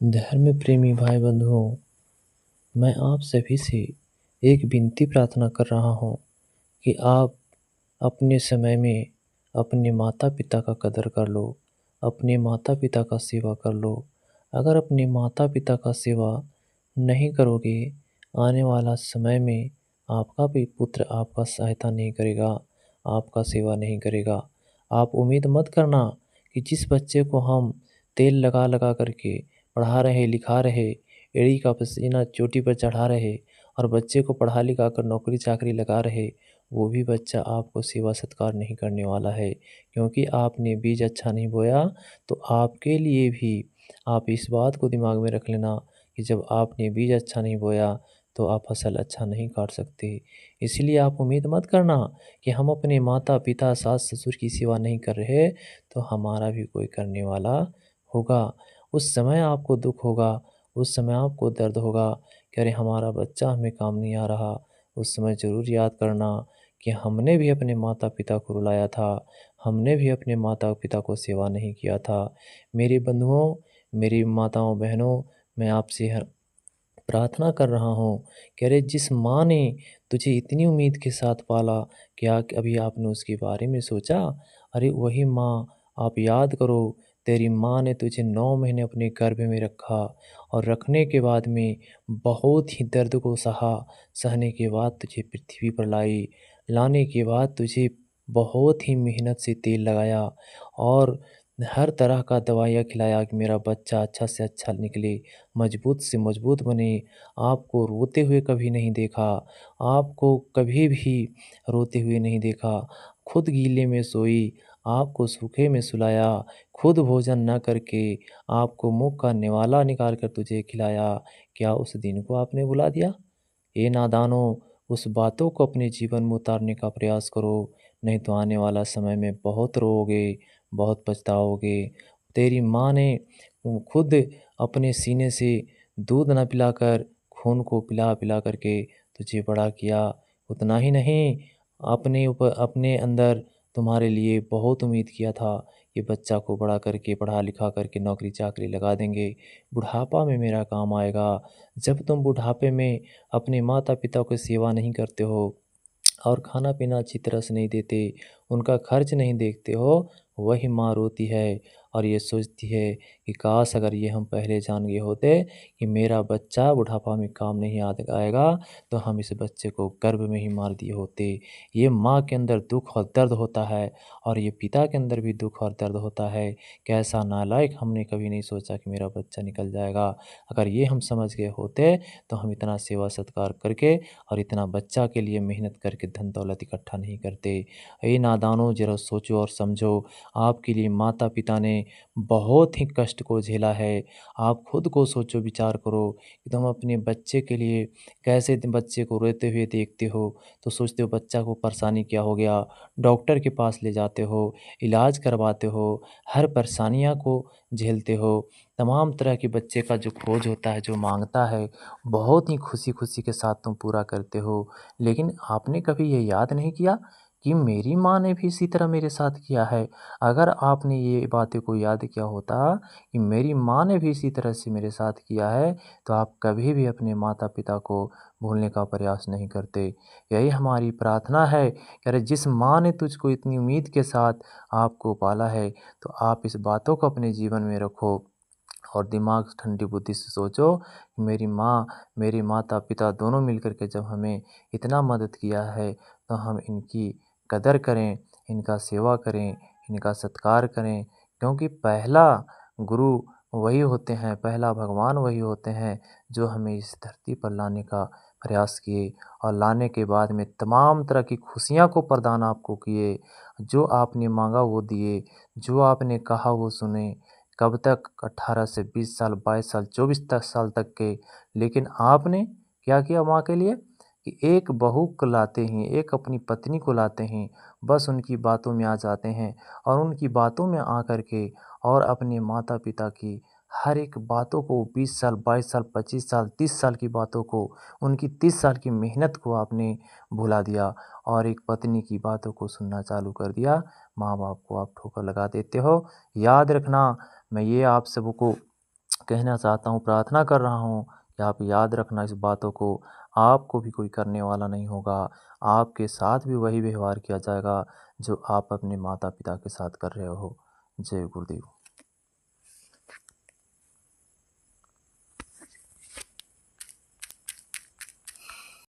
धर्म प्रेमी भाई बंधुओं, मैं आप सभी से एक विनती प्रार्थना कर रहा हूँ कि आप अपने समय में अपने माता पिता का कदर कर लो, अपने माता पिता का सेवा कर लो। अगर अपने माता पिता का सेवा नहीं करोगे, आने वाला समय में आपका भी पुत्र आपका सहायता नहीं करेगा, आपका सेवा नहीं करेगा। आप उम्मीद मत करना कि जिस बच्चे को हम तेल लगा लगा करके पढ़ा रहे, लिखा रहे, एड़ी का पसीना चोटी पर चढ़ा रहे और बच्चे को पढ़ा लिखा कर नौकरी चाकरी लगा रहे, वो भी बच्चा आपको सेवा सत्कार नहीं करने वाला है। क्योंकि आपने बीज अच्छा नहीं बोया, तो आपके लिए भी आप इस बात को दिमाग में रख लेना कि जब आपने बीज अच्छा नहीं बोया, तो आप फसल अच्छा नहीं काट सकते। इसलिए आप उम्मीद मत करना कि हम अपने माता पिता सास ससुर की सेवा नहीं कर रहे, तो हमारा भी कोई करने वाला होगा। उस समय आपको दुख होगा, उस समय आपको दर्द होगा कि अरे हमारा बच्चा हमें काम नहीं आ रहा। उस समय ज़रूर याद करना कि हमने भी अपने माता पिता को रुलाया था, हमने भी अपने माता पिता को सेवा नहीं किया था। मेरे बंधुओं, मेरी माताओं बहनों, मैं आपसे प्रार्थना कर रहा हूँ कि अरे जिस माँ ने तुझे इतनी उम्मीद के साथ पाला, क्या कभी आपने उसके बारे में सोचा? अरे वही माँ, आप याद करो, तेरी माँ ने तुझे 9 महीने अपने गर्भ में रखा और रखने के बाद में बहुत ही दर्द को सहा, सहने के बाद तुझे पृथ्वी पर लाई, लाने के बाद तुझे बहुत ही मेहनत से तेल लगाया और हर तरह का दवाइयाँ खिलाया कि मेरा बच्चा अच्छा से अच्छा निकले, मजबूत से मजबूत बने। आपको रोते हुए कभी नहीं देखा, आपको कभी भी रोते हुए नहीं देखा। खुद गीले में सोई, आपको सूखे में सुलाया, खुद भोजन न करके आपको मुँह का निवाला निकाल कर तुझे खिलाया। क्या उस दिन को आपने भुला दिया? ये नादानों, उस बातों को अपने जीवन में उतारने का प्रयास करो, नहीं तो आने वाला समय में बहुत रोओगे, बहुत पछताओगे। तेरी माँ ने खुद अपने सीने से दूध न पिलाकर खून को पिला-पिला करके तुझे बड़ा किया। उतना ही नहीं, अपने अंदर तुम्हारे लिए बहुत उम्मीद किया था कि बच्चा को बड़ा करके, पढ़ा-लिखा करके नौकरी-चाकरी लगा देंगे, बुढ़ापा में मेरा काम आएगा। जब तुम बुढ़ापे में अपने माता-पिता की सेवा नहीं करते हो और खाना-पीना अच्छी तरह से नहीं देते, उनका खर्च नहीं देखते हो, वही माँ रोती है और ये सोचती है कि काश अगर ये हम पहले जान गए होते कि मेरा बच्चा बुढ़ापा में काम नहीं आएगा, तो हम इस बच्चे को गर्भ में ही मार दिए होते। ये माँ के अंदर दुःख और दर्द होता है और ये पिता के अंदर भी दुःख और दर्द होता है कि ऐसा नालायक हमने कभी नहीं सोचा कि मेरा बच्चा निकल जाएगा। अगर ये हम समझ गए होते, तो हम इतना सेवा सत्कार करके और इतना बच्चा के लिए मेहनत करके धन दौलत इकट्ठा नहीं करते। ए नादानों, ज़रा सोचो और समझो, आपके लिए माता-पिता ने बहुत ही कष्ट को झेला है। आप खुद को सोचो, विचार करो कि तुम अपने बच्चे के लिए कैसे तुम बच्चे को रोते हुए देखते हो, तो सोचते हो बच्चा को परेशानी क्या हो गया, डॉक्टर के पास ले जाते हो, इलाज करवाते हो, हर परेशानियाँ को झेलते हो। तमाम तरह के बच्चे का जो खोज होता है, जो माँगता है, बहुत ही खुशी-खुशी के साथ तुम पूरा करते हो। लेकिन आपने कभी ये याद नहीं किया कि मेरी माँ ने भी इसी तरह मेरे साथ किया है। अगर आपने ये बातें को याद किया होता कि मेरी माँ ने भी इसी तरह से मेरे साथ किया है, तो आप कभी भी अपने माता-पिता को भूलने का प्रयास नहीं करते। यही हमारी प्रार्थना है कि अरे जिस माँ ने तुझको इतनी उम्मीद के साथ आपको पाला है, तो आप इस बातों को अपने जीवन में रखो और दिमाग ठंडी बुद्धि से सोचो कि मेरी माँ, मेरे माता-पिता दोनों मिलकर के जब हमें इतना मदद किया है, तो हम इनकी कदर करें, इनका सेवा करें, इनका सत्कार करें। क्योंकि पहला गुरु वही होते हैं, पहला भगवान वही होते हैं, जो हमें इस धरती पर लाने का प्रयास किए और लाने के बाद में तमाम तरह की खुशियाँ को प्रदान आपको किए। जो आपने माँगा वो दिए, जो आपने कहा वो सुने। कब तक? 18 से 20 साल, 22 साल, 24 तक साल तक के। लेकिन आपने क्या किया माँ के लिए कि एक बहू को लाते ही, एक अपनी पत्नी को लाते ही, बस उनकी बातों में आ जाते हैं और उनकी बातों में आकर के और अपने माता-पिता की हर एक बातों को 20 साल, 22 साल, 25 साल, 30 साल की बातों को, उनकी 30 साल की मेहनत को आपने भुला दिया और एक पत्नी की बातों को सुनना चालू कर दिया। माँ-बाप को आप ठोकर लगा देते हो। याद रखना, मैं ये आप सबको कहना चाहता हूँ, प्रार्थना कर रहा हूँ कि आप याद रखना इस बातों को। आपको भी कोई करने वाला नहीं होगा। आपके साथ भी वही व्यवहार किया जाएगा जो आप अपने माता-पिता के साथ कर रहे हो। जय गुरुदेव।